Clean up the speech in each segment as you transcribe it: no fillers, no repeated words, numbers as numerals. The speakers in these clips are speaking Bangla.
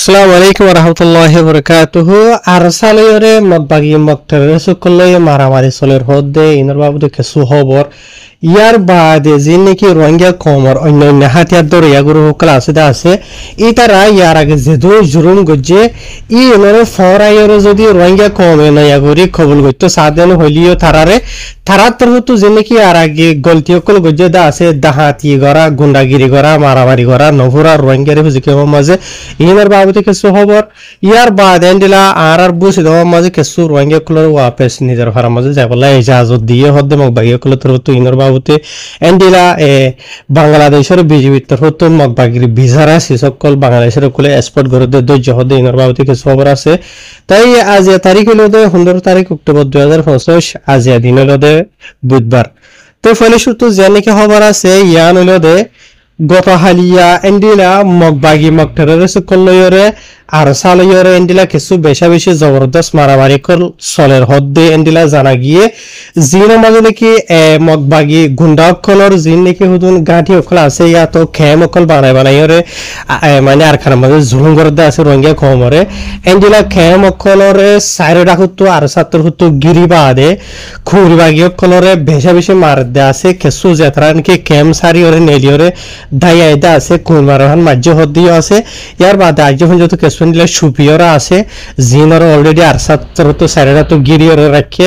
Assalamu alaikum warahmatullahi wabarakatuh. Arsaliyore magbagi magtere sukulle maramari soler hodde inor babude kesu hobor ইয়ার বাদে যে নাকি রোহিঙ্গা কমর অন্যান্য হাতিয়ার ধরে ইয়াগুলো ক্লাসে আছে ইতারা ইয়ার আগে যেদু জুরুম গজ্জে ই এনরে ফরাইয়ের যদি রোহিঙ্গা কমে না ইয়াগুরি কবুল গজ্তো সাদেন হইলিও তারারে তারার তরফ যে নাকি আর আগে গলতি অকল গজ্জে দা আছে দাহাতি গরা গুন্ডাগিরি গরা মারামারি গরা নভুরা রোহিঙ্গারে বুঝিকে মাঝে ইনার বাবুতে কিছু খবর ইয়ার বাদে এন্ডিলা আর বুঝি দেওয়া মাঝে কিছু রোহিঙ্গা কুলর ওয়াপেস নিজের ঘর মাঝে যাবলা ইজাজত দিয়ে হদ্দে মগবাগি কুলর তরফ ইনার বাবুতে এন্ডিলা বাংলাদেশের বিজেপির তরফ মগবাগির ভিসারা সকল বাংলাদেশের কুলে এক্সপোর্ট করে ধৈর্য হদ্দে ইনার বাবুতে কিছু খবর আছে তাই আজ তারিখ হলো 15 তারিখ অক্টোবর 2025 আজ দিন হলো বুধবার তো ফলে সূত্র যে নাকি খবর আছে ইয়ান হলো গত হালিয়া এন্ডিলা মগবাগি মগটারের সকল লয়রে আর সালয়রে এন্ডিলা কিছু বেশা বেশি জবরদস্ত মারামারি কল সলের হদ্দে এন্ডিলা জানা গিয়ে জিনের মাঝে নাকি মগবাগি গুন্ডা অকলর জিন নাকি হুদুন গাঁঠি অকল আছে ইয়া তো খেম অকল বানাইরে মানে আর খানা মাঝে জুলুম করতে আছে রোহিঙ্গা কমরে এন্ডিলা খেম অকলরে সাইরে রাখতো আর সাত্তর হতো গিরিবাদে খুরিবাগি অকলরে বেশা বেশি মার দে আছে কিছু যেতরা নাকি খেম সারি ওরে নেলিওরে দাইয়াইদা আছে কুমারহান মাজ্য হদ্দিও আছে ইয়ার বাদে আজ যত কিছু সুপিয়রা আছে জিনর অলরেডি আর সাত্তর তো সাইরা তো গিরিয়রে রাখে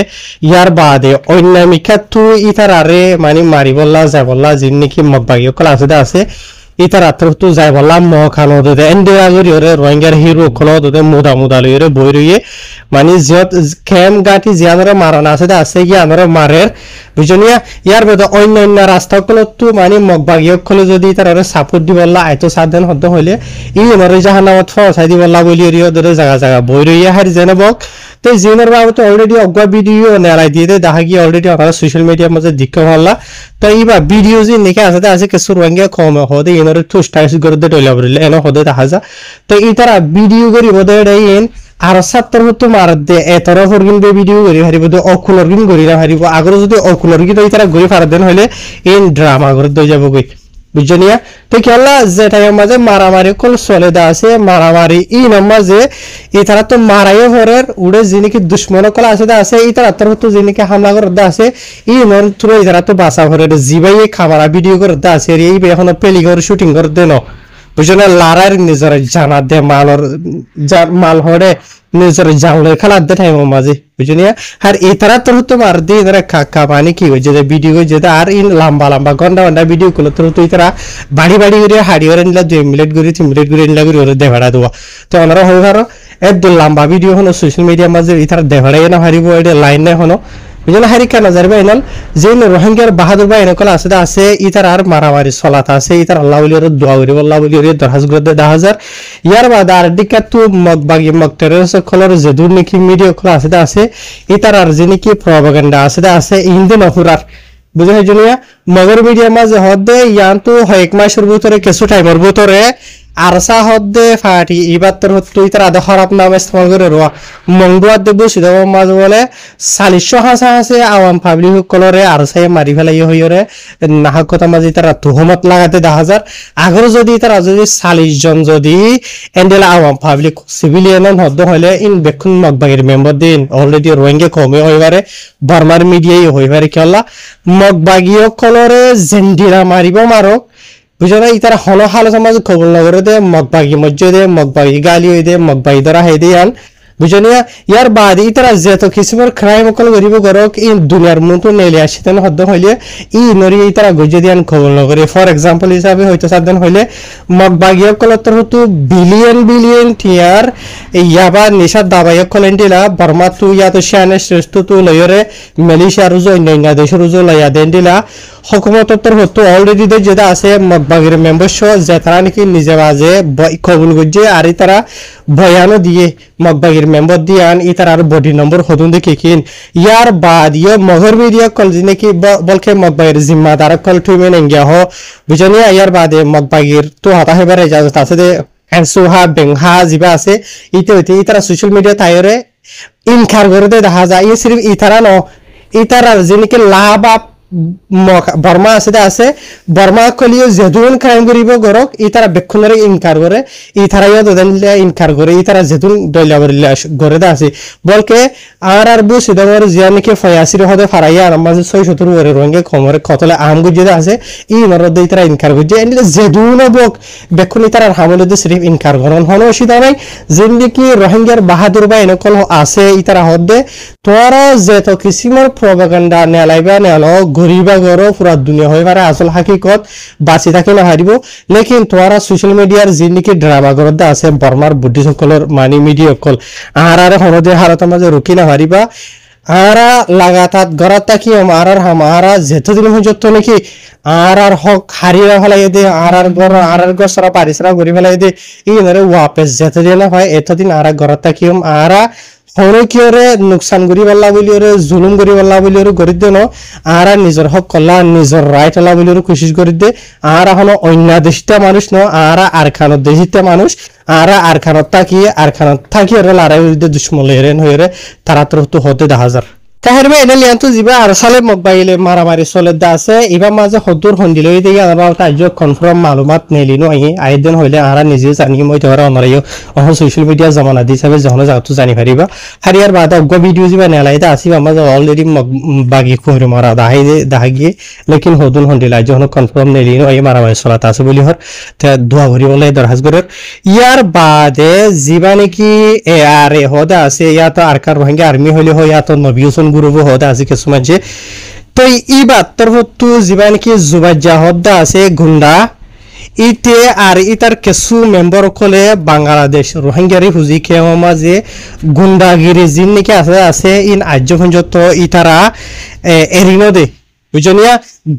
ইয়ার বাদে অন্যামিকা তো ইতারারে মানে মারি বললা যায় বললা জিন নাকি মগবাগি ক্লাসে আছে ইতার আত্র তো যায় বললাম মখানো দে এন্ডিয়া গরিয়রে রোহিঙ্গার হিরো খলো দে মুদা মুদা লইরে বই রইয়ে মানে যত খেম গাটি জিয়ানরে মারনা আছে কি আমরা মারের বুঝনিয়া ইয়ার মধ্যে অন্য রাস্তা গুলো তো মানে মগবাগি খলো যদি তারারে সাপোর্ট দি বললা আইতো সাধন হদ হইলে ই মরে জাহানামত ফসাই দি বললা বলি রিও দরে জায়গা জায়গা বই রইয়া হার জেনবক তো জিনের বাবু তো অলরেডি অগবা ভিডিও নেলাই দিয়ে দে দেখা গিয়ে অলরেডি আমরা সোশ্যাল মিডিয়ার মধ্যে দিকে হল্লা তো এইবা ভিডিও যে নেকে আছে কিছু রোহিঙ্গা কম হদে ইনরে তো স্টাইস করে দে টইলা বলে এনো হদে দেখা যা তো এই তারা ভিডিও করি বদে দেন আর সাত্তর হতো মার দে এতর ফরগিন বে ভিডিও করি হারিব দে অকুলরগিন করি না হারিব আগর যদি অকুলরগিন এই তারা গরি ফার দেন হইলে ইন ড্রামা করে দই যাব কই বুঝনিয়া তো কেলা যেটা মাঝে মারামারি কল চলে দা আছে মারামারি ই নামাজে এই তারা তো মারাইও হরের উড়ে যিনিকি দুশ্মন কল আছে দা আছে এই তারা তোর তো যিনিকি হামলা করে দা আছে ই মন তুই এই তারা তো বাসা হরের জিবাই খামারা ভিডিও করে দা আছে এই এখন পেলি করে শুটিং করে দেন বুঝনা লারার নিজের জানা দে মালর মাল হরে নিজের জানলে খেলা দে টাইম মাঝে বুঝনিয়া আর এই তারা তোর তো মার দিয়ে এরা কাকা পানি কি হয়েছে যে ভিডিও যে আর ইন লম্বা লম্বা ঘন্টা ঘন্টা ভিডিও করলো তোর তো তারা বাড়ি বাড়ি করে হাড়ি করে নিলা 2 মিনিট করে 3 মিনিট করে নিলা করে ওরে দেখাড়া দেওয়া তো ওনারা হয়ে পারো একদম লম্বা ভিডিও হলো সোশ্যাল মিডিয়ার মাঝে এই তারা দেখাড়াই না হারিব এটা লাইন নাই হলো বুঝলা হারি কেন যাবে এনাল যে রোহিঙ্গার বাহাদুর ভাই এনকল আছে ইতার আর মারামারি চলাত আছে ইতার আল্লাহ বলির দোয়া করি আল্লাহ বলির দরখাস করে 10000 ইয়ার বাদ আর দিকা তো মগবাগি মগটারের সকলের যে দূর নাকি মিডিয়া খোলা আছে ইতার আর যে নাকি প্রপাগান্ডা আছে ইন্দিন অফুরার বুঝা জনিয়া মগর মিডিয়া মাঝে হদে ইয়ান তো এক মাসের ভিতরে কিছু টাইমের ভিতরে আরসা হদে ফাটি ইবাত্তর হতো ইতার আদা খারাপ নাম ইস্তেমাল করে রোয়া মংদুয়ার দেব সিধা মাঝে বলে 40 হাসা আছে আওয়াম পাবলিক কলরে আরসায় মারি ফেলাই হইরে নাহক কথা মাঝে তারা তুহমত লাগাতে 10000 আগর যদি তারা যদি 40 জন যদি এন্ডেলা আওয়াম পাবলিক সিভিলিয়ান হদ হইলে ইন বেকুন মগবাগির মেম্বার দিন অলরেডি রোহিঙ্গা কমে হইবারে বার্মার মিডিয়াই হইবারে কেলা মগবাগিও কলরে জেন্ডিরা মারিব মারক বুঝলা ইতারা হল হাল সমাজ খবর নগরে দে মগবাগি মজ্জে দে মগবাগি গালি হই দে মগবাগি ধরা হে দে আন বুঝনিয়া ইয়ার বাদ ইতারা যেত কিসমর ক্রাইম কল গরিব গরক ইন দুনিয়ার মতো নেলে আসিতেন হদ্দ হইলে ই নরি ইতারা গজে দিয়ান খবর নগরে ফর এক্সাম্পল হিসাবে হয়তো সাবধান হইলে মগবাগি কল তোর হতো বিলিয়ন টিয়ার ইয়াবা নিশাদ দাবাই কল এন্ডিলা বর্মা তু ইয়া তো শানে শ্রেষ্ঠ তু লয়রে মালয়েশিয়া রুজো ইন্ডিয়া দেশ রুজো লয়া দেন্ডিলা হকুমতর হতো অলরেডি দে যেটা আছে মগবাগির মেম্বারশিপ যেতারা নাকি নিজে বাজে কবুল গজে আর তারা বয়ানও দিয়ে মগবাগির মেম্বার দিয়ে আন ইতার আর বডি নম্বর হদুন দেখে কিন ইয়ার বাদ ইয়ে মগর মিডিয়া কল নাকি বলকে মগবাগির জিম্মাদার কল টুইমেন এঙ্গিয়া হ বুঝনিয়া ইয়ার বাদে মগবাগির তো হাতা হেবারে ইজাজত আছে দে এনসুহা বেংহা জিবা আছে ইতে হইতে ইতারা সোশ্যাল মিডিয়া তাইরে ইনকার করে দে দেখা যায় ই সির্ফ ইতারা ন ইতারা যিনিকে লাভ বর্মা আছে বর্মা কলিও যেদুন ক্রাইম করিব গরক ই তারা বেক্ষণরে ইনকার করে ই তারাইও দদিলে ইনকার করে ই তারা যেদুন দইলা বরিলে গরে দা আছে বলকে আর বু সিদামর জিয়া নাকি ফয়াসির হদে ফারাইয়া আর মাঝে 670 ওরে রঙে কমরে কতলে আম গুজে আছে ই মরদ দেই তারা ইনকার গুজে এন্ড যেদুন বক বেক্ষণি তারা হামলতে সিরিফ ইনকার করন হন অসুবিধা নাই জিন্দিকি রোহিঙ্গার বাহাদুর বা এনকল আছে ই তারা হদে তোরা যেত কিসিমর প্রপাগান্ডা নেলাইবা নেলো গরিবা গরো পুরা দুনিয়া হয়ে পারে আসল হাকিকত বাঁচি থাকে না হারিব লেকিন তোরা সোশ্যাল মিডিয়ার জিন্দিকি ড্রামা গরদা আছে বর্মার বুদ্ধি সকলের মানি মিডিয়া সকল আর হরদে হারত মাঝে রুকি না হারিবা আরা লাগাতার গরাত কি আর হামারা যেতদিন হজত নাকি আর হক হারিয়ে ফেলাই দে আর গসরা পারিসরা গরি ফেলাই দে ই নরে ওয়াপেস যেতদিন হয় এতদিন আর গরাত কি আরা হরে কিয়রে নুকসান করি পাল্লা বলি ওরে জুলুম করি পাল্লা বলি ওরে গরি দে ন আর নিজের হক কল্লা নিজের রাইট হলা বলি ওরে কোশিশ করি দে আর এখন অন্য দেশিতা মানুষ ন আর খানত দেশিতা মানুষ আর খানত থাকি ওরে লড়াই দে দুশ্মন হেরেন হয়ে তারা তো হতে 10,000 কাহিরবে এনে লিয়ান্তু জিবা আর সালে মোবাইলে মারামারি চলে দা আছে এবার মাঝে হদুর হন্দিল হই দেই আর তাজ্য কনফার্ম মালুমাত নেলিনো আইদিন হইলে আর নিজে জানি মই তোরা অনরাইও অহ সোশ্যাল মিডিয়া জামানা দি হিসাবে যখন যাওতো জানি পারিবা হারিয়ার বাদ অগ ভিডিও জিবা নেলাইতা আসিবা মাঝে অলরেডি বাগি কইরে মারা দাহাগিয়ে লেকিন হদুন হন্দিল যখন কনফার্ম নেলিনো এই মারামারি চলাতা আছে বলি হর তে দোয়া ভরি বলে দরহাজ গরের ইয়ার বাদে জিবা নাকি এ আর এ হদা আছে ইয়া তো আরকার রোহিঙ্গা আর্মি হইলে হয় ইয়া তো নবিউসন গুরুব হদা আছে কিছুমান যে তো ই বাত্তর হতো জিবা নাকি জুবাজ্জা হদা আছে গুন্ডা ইতে আর ইতার কিছু মেম্বার কলে বাংলাদেশ রোহিঙ্গারি হুজি কেমা মাঝে গুন্ডাগিরি জিন নাকি আছে ইন আজ্য পর্যন্ত ইতারা এরিনো দে বুঝনিয়া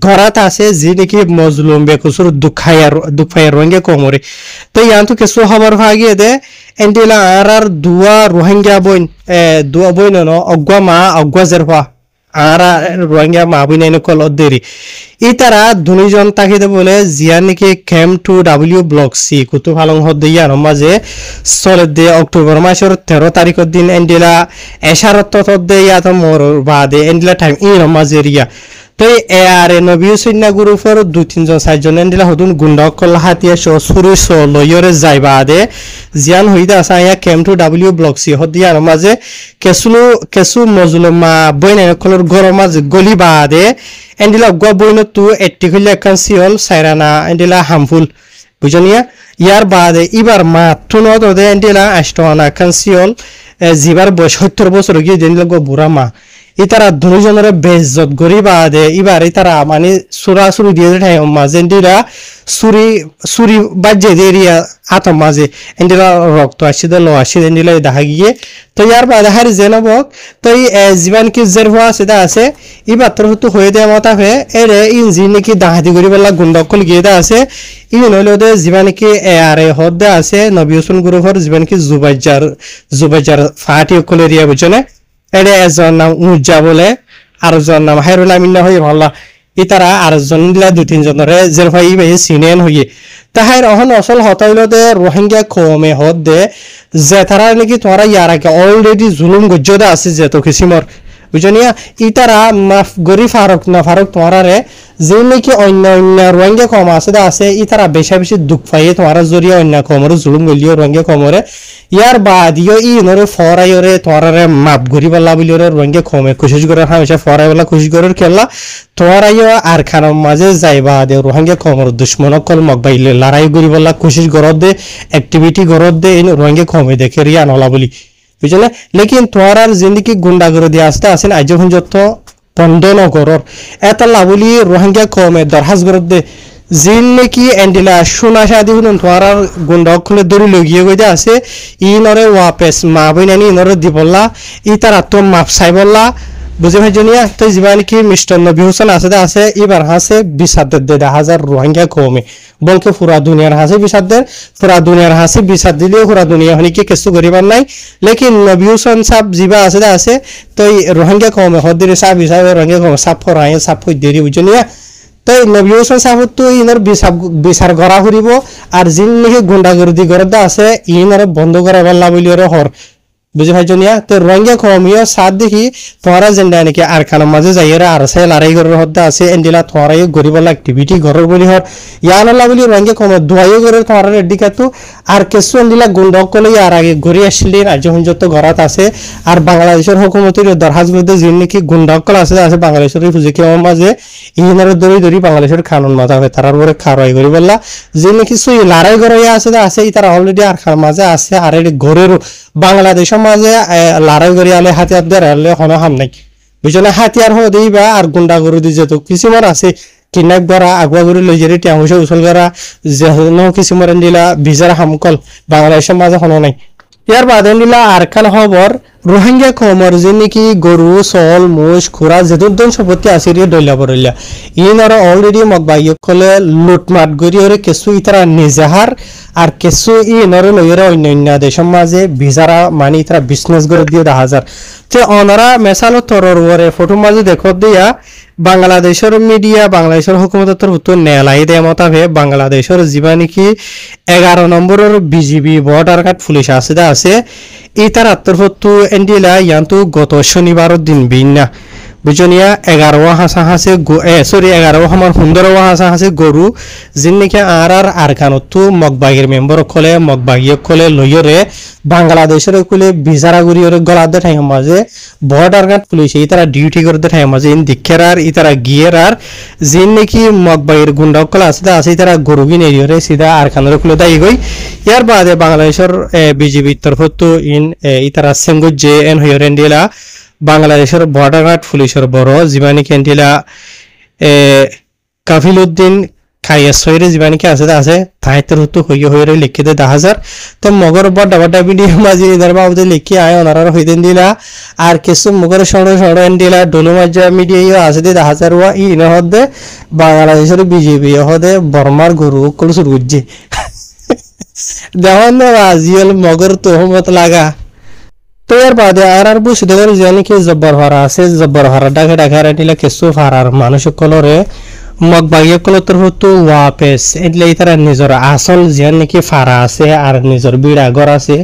ঘরাত আছে যে নাকি মজলুম বেকুসুর দুঃখায়ার রোহিঙ্গা কমরে তো ইয়ান্তু কিছু খবর ভাগিয়ে দে এন্ডিলা আর দুয়া রোহিঙ্গা দুয়া বইন ন অগ্গা জেরফা আর রোহিঙ্গা মা বই নাই কল দেরি ই তারা দুজন তাকিতে বলে জিয়া নাকি ক্যাম্প 2W ব্লক সি কুতু ফালং হদ ইয়ার মাঝে চলে দে অক্টোবর মাসের 13 তারিখের দিন এন্ডিলা এশারত দে ইয়া তো মোর বাদে এন্ডিলা টাইম ই মাঝে রিয়া তো এ আর নবী সৈন্য গ্রুপের 2-3 4 এন্ডিলা হদুন গুন্ডা কল হাতিয়া সুরি লয়রে যাইবা দে জিয়ান হইদা আসা ইয়া ক্যাম্প 2W ব্লক সি হদ ইয়ার মাঝে কেসু মজলুমা বইনা কলর গরম মাঝে গলি বাদে এন্ডিলা গো বইন তু 80 হইলে কানসিয়ল সাইরানা এন্ডিলা হামফুল বুঝনিয়া ইয়ার বাদে ইবার মাত্র নদ দে এন্ডিলা আষ্টনা কানসিয়ল জিবার 70 বছর গিয়ে দেনিলা গো বুড়া মা ইতারা দুজনের বেজত গরিবা দে ইবার ইতারা মানে সুরি দিয়ে ঠাই মাঝে এন্ডিলা সুরি বাজে দেরিয়া আতম মাঝে এন্ডিলা রক্ত আসিদে লো আসিদে এন্ডিলা দেখা গিয়ে তো ইয়ার বাদে হারি জেনবক তো জীবন কি জেরভা আছে ইবার তোর হতো হয়ে দেয়া মতা হয়ে এরে ইঞ্জিন নাকি দাহাতি করিবেলা গুন্ডকল গিয়ে দা আছে ই নইলে দে জীবন কি আর হদে আছে নবী হোসেন গ্রুপের জীবন কি জুবাইজার ফাটি কলেরিয়া বুঝনে এরে এজন নাম উজ্জা বলে আর জন নাম হাইরুল আমিন হই ভাল্লা ইতারা আর জন দিলা 2-3 জনরে জেরফাই ভাই সিনেন হইয়ে তাহার অহন আসল হতাইল দে রোহিঙ্গা কমে হদ দে যে তারা নাকি তোরা ইয়ার আগে অলরেডি জুলুম গজ্জদা আছে যে তো কিসিমর বুঝনিয়া ইতারা মাফ গরি ফারুক তোরারে যে নাকি অন্য রোহিঙ্গা কম আছে ইতারা বেশি দুঃখ পাইয়ে তোরা জরিয়া অন্য কমরে জুলুম গলিও রোহিঙ্গা কমরে ইয়ার বাদিও ই নরে ফরাইরে তোরারে মাপ গরি বলা বলিরে রোহিঙ্গা কমে কোশিশ করে হামেশা ফরাই বলা কোশিশ করে খেলা তোরাইও আর খানার মাঝে যাইবা দে রোহিঙ্গা কমর দুশ্মন কল মকবাইলে লড়াই গরি বলা কোশিশ করত দে অ্যাক্টিভিটি করত দে রোহিঙ্গা কমে দেখে রিয়া নলা বলি বুঝলে লেকিন তোরার জিন্দিগি গুন্ডাগর দিয়ে আসতে আসেন আজ পর্যন্ত বন্ধ নগরর এত লাভলি রোহিঙ্গা কমে দরহাজ গরত দে জিন নাকি এন্ডিলা সোনা শাদি হুন তোরার গুন্ডা খুলে দড়ি লগিয়ে গই আছে ই নরে ওয়াপেস মা বইনানি নরে দিবল্লা ই তার তো মাপ চাইবল্লা বুঝে ভাই জনিয়া তো জীবন কি মিস্টার নবী হোসেন আছে এবার হাসে 20,000 রোহিঙ্গা কমে বলকে পুরা দুনিয়ার হাসে বিচার দিলেও পুরা দুনিয়া হনি কি কিছু করিবার নাই লেকিন নবী হোসেন সাহেব জিবা আছে তো রোহিঙ্গা কমে হদিরে সাহেব হিসাবে রোহিঙ্গা কমে সাফ ফরাই সাফ কই দেরি বুঝনিয়া তো নবী হোসেন সাহেব তো ইনার বিচার করা করিব আর জিন নাকি গুন্ডাগর্দি করদা আছে ইনার বন্ধ করা বললা বলি হর বুঝে ভাইজনিয়া তো রোহিঙ্গা কমিও সাত দেখি তোরা জেন্ডা নাকি আর খানার মাঝে যাইরা আর সে লড়াই করার হদ্দা আছে এন্ডিলা তোরাই গরিবলা অ্যাক্টিভিটি ঘরের বলি হর ইয়ানলা বলি রোহিঙ্গা কম দুয়াইও করে তোরা রেডিকাতু আর কেসু এন্ডিলা গুন্ডকলে আর আগে ঘুরে আসলে রাজ্য হুঞ্জত ঘরাত আছে আর বাংলাদেশের হুকুমতের দরহাজ বিরুদ্ধে যিনি নাকি গুন্ডকল আছে আছে বাংলাদেশের ফুজিকে মাঝে ইনার দড়ি দড়ি বাংলাদেশের কানুন মাথা হয় তার উপরে খারাই করি বললা যে নাকি সুই লড়াই করে আছে তারা অলরেডি আর খার মাঝে আছে আর এই ঘরের বাংলাদেশের মাঝে লড়াই করে আলে হাতিয়ার দিয়ে আলে হন হাম নাই বুঝলে হাতিয়ার হয়ে দিই বা আর গুন্ডা করে দিয়ে যেত কিছুমান আছে কিডন্যাপ করা আগুয়া করে লই যারি টেমসে উছল করা যে কিছুমান দিলা ভিজার হামকল বাংলাদেশের মাঝে হন নাই ইয়ার বাদে নিলা আর খান খবর রোহিঙ্গা কমর যে নাকি গরু চল মোষ খুরা যেদুন সম্পত্তি আছে দলিয়া বরলিয়া ইনারা অলরেডি মগবাইকলে লুটমাট করি ওরে কিছু ইতারা নিজেহার আর কিছু ইনারে লইরা অন্যান্য দেশের মাঝে ভিজারা মানে ইতারা বিজনেস করে দিয়ে 10,000 তে অনারা মেসালো তরর ওরে ফটো মাঝে দেখো দিয়া বাংলাদেশের মিডিয়া বাংলাদেশের হুকুমতের তরফ নেলাই দেয় মতাবে বাংলাদেশের জীবা নাকি 11 নম্বরের বিজিবি বর্ডার গার্ড পুলিশ আছে ইতার আত্মরফত্তু এন্ডিলা ইয়ান্তু গত শনিবারের দিন বিন্না বুঝনিয়া 11 হাসা হাসে 11 আমার 15 হাসা হাসে গরু যিন নাকি আর খানতো মগবাগের মেম্বার খলে মগবাগিয়ে খলে লইরে বাংলাদেশের কলে বিজারা গুরিয়রে গলাদে ঠাই মাঝে বর্ডার গার্ড পুলিশ ইতারা ডিউটি করতে ঠাই মাঝে ইন দিক্ষের আর ইতারা গিয়ের আর যিন নাকি মগবাগের গুন্ডা কল আছে ইতারা গরু গিন এরিয়রে সিধা আর খানের কলে দাই গই ইয়ার বাদে বাংলাদেশের বিজেপি তরফতো ইতারা সেঙ্গু জে এন হইরেন দিলা বাংলাদেশের বর্ডার গার্ড পুলিশের বড় জীবানী কেন্টিলা কাফিলউদ্দিন খাইয়াসইরে জীবানী কে আছে তাইতের হতো হইরে লিখিতে 10,000 তো মগর বড় ভিডিও মাঝে ইদার বাবদে লিখি আয় ওনারা হইতেন দিলা আর কিছু মগর সড় দিলা ডলু মাজা মিডিয়া আছে 10,000 ওয়া ইন হদে বাংলাদেশের বিজেপি হদে বর্মার গরু কল শুরু করছে দেখুন না আজিয়াল মগর তোহমত লাগা তো এর বাদে আর বুঝদের জানি কি জব্বর হারা আছে জব্বর হারা ডাকে রাটিলা কিছু ফারার মানুষ কলরে মগবাগিয়ে কলতর হতো ওয়াপেস এটলে তারা নিজের আসল যে নাকি ফারা আছে আর নিজের বিড়া ঘর আছে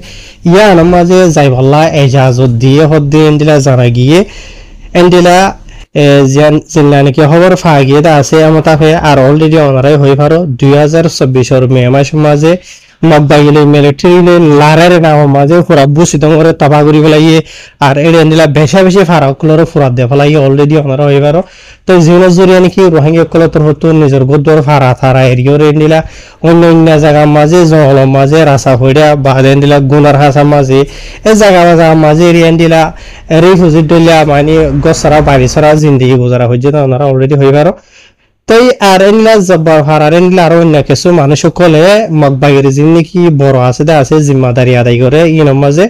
ইয়ার মাঝে যাই ভাল্লা এজাজত দিয়ে হদ্দি এন্ডিলা জানা গিয়ে এন্ডিলা জিন্না নাকি খবর ফা গিয়ে আছে এমতাফে আর অলরেডি ওনারাই হয়ে পারো 2024 মে মাসের মাঝে মগবাগিলে মিলিটারি লারের নাম মাঝে ফুরা বুসিত করে তাবা করি ফেলাইয়ে আর এড়ে নিলা বেশি ফারাকলরে ফুরা দিয়ে ফেলাইয়ে অলরেডি ওনারা হইবারো তো জীবনের জরিয়া নাকি রোহিঙ্গা কলতর হতো নিজের গদ্দর ফারা থারা এরিয়রে নিলা অন্য জায়গার মাঝে জঙ্গলের মাঝে রাসা হইয়া বাদে নিলা গুনার হাসা মাঝে এই জায়গা মাঝে এরিয়া নিলা রিফিউজি ডলিয়া মানে গছরা বাড়ি ছড়া জিন্দিগি গুজারা হয়েছে ওনারা অলরেডি হইবারো তাই আর এনলা জব্বার হারার এনলা আর অন্য কিছু মানুষ সকলে মগবাগের যিনি নাকি বড় আছে জিম্মাদারি আদায় করে ইনের মাঝে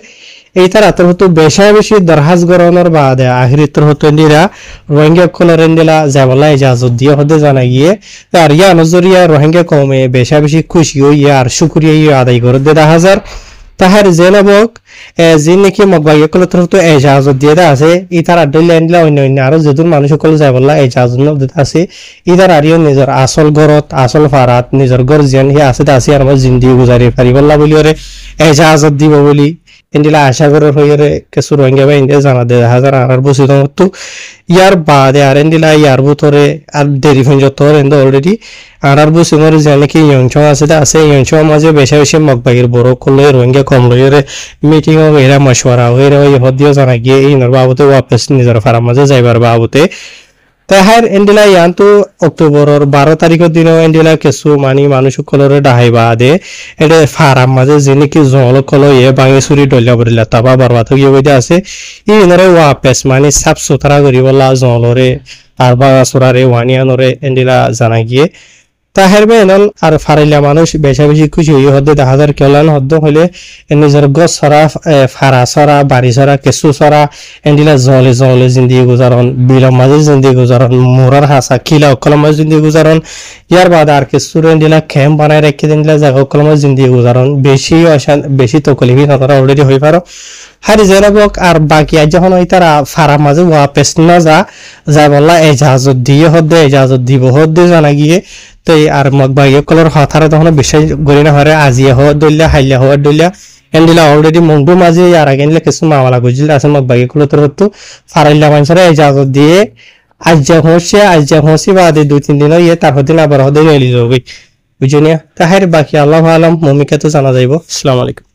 এই তার আতর হতো বেশি দরহাজ গরনের বাদে আখিরিতর হতো এন্ডিরা রোহিঙ্গা কলের এন্ডিলা যাবলা ইজাজত দিয়ে হতে জানা গিয়ে আর ইয়া নজরিয়া রোহিঙ্গা কমে বেশি খুশি হইয়া আর শুকরিয়া আদায় করে 10,000 তাহার জেনাবক যিনি নাকি মগবাগিয়ে কলতর হতো এজাজত দিয়ে আছে ইতার আড্ডা এন্ডিলা অন্য আরো যেদুন মানুষ সকল যাবলা এজাজত আছে ইতার আরিও নিজের আসল ঘরত আসল ফারাত নিজের ঘর যেন হি আছে আর আমার জিন্দিগি গুজারি পারিবল্লা বলি ওরে এজাজত দিব বলি এন্ডিলা আশা করে হইরে কিছু রোহিঙ্গা বা ইন্ডিয়া জানা 10,000 আর বসে তো ইয়ার বাদে আর এন্ডিলা ইয়ার ভিতরে আর দেরি হয়ে যত এন্ড অলরেডি আর বসে মরে জানে কি ইয়ংশ আছে ইয়ংশ মাঝে বেশি মগবাগির বড় করলে রোহিঙ্গা কম লইরে মিটিং ও এরা মশওয়ারা হইরে ওই হদিও জানা গিয়ে এই নর বাবুতে ওয়াপস নিজের ফারাম মাঝে যাইবার বাবুতে তাহার এন্ডিলা ইয়ান্তু অক্টোবরের 12 তারিখের দিনও এন্ডিলা কিছু মানুষ কলরে ডাহাই বাদে এটা ফারাম মাঝে যিনি কি জল কল ইয়ে বাঙে চুরি ডলিয়া বলিলা তাবা বরবাদ গিয়ে বইতে আছে ইনরে ওয়াপেস সাফ সুতরা করি বলা জলরে আর বাঙা চোরারে ওয়ানিয়ানরে এন্ডিলা জানা গিয়ে তাহের বেনল আর ফারাইলা মানুষ বেশি খুশি হয়ে হদে 10,000 কেলান হদ্দ হইলে নিজের গছ ছড়া ফারা ছড়া বাড়ি ছড়া কেঁচু ছড়া এন্ডিলা জলে জিন্দিগি গুজারন বিলম মাঝে জিন্দিগি গুজারন মোরার হাসা খিলা অকলম মাঝে জিন্দিগি গুজারন ইয়ার বাদ আর কেঁচুর এন্ডিলা ক্যাম্প বানায় রেখে দিলা জায়গা অকলম মাঝে জিন্দিগি গুজারন বেশি তকলিফি তারা অলরেডি হয়ে পারো হারি জেনাবক আর বাকি আজ যখন ওই তারা ফারা মাঝে ওয়াপেস না যা বললা এজাজত দিয়ে হদে এজাজত দিব হদে জানা গিয়ে তো আর মগবাগিয়ে কলর হথারে তখন বিশ্বাস করি না হরে আজিয়া হওয়ার দলিয়া হাইলিয়া হওয়ার দলিয়া এন্ডিলা অলরেডি মন্ডু মাঝে আর আগে কিছু মাওয়ালা গুজিল আছে মগ বাকি কুলতর হতো ফারাইলা মানুষরা ইজাজত দিয়ে আজ যা হসি বাদে 2-3 দিন ইয়ে তার হদিন আবার হদে এলি যাবে বুঝুনিয়া তাহের বাকি আল্লাহ আলম মমিকা তো জানা যাইব। আসসালামু আলাইকুম।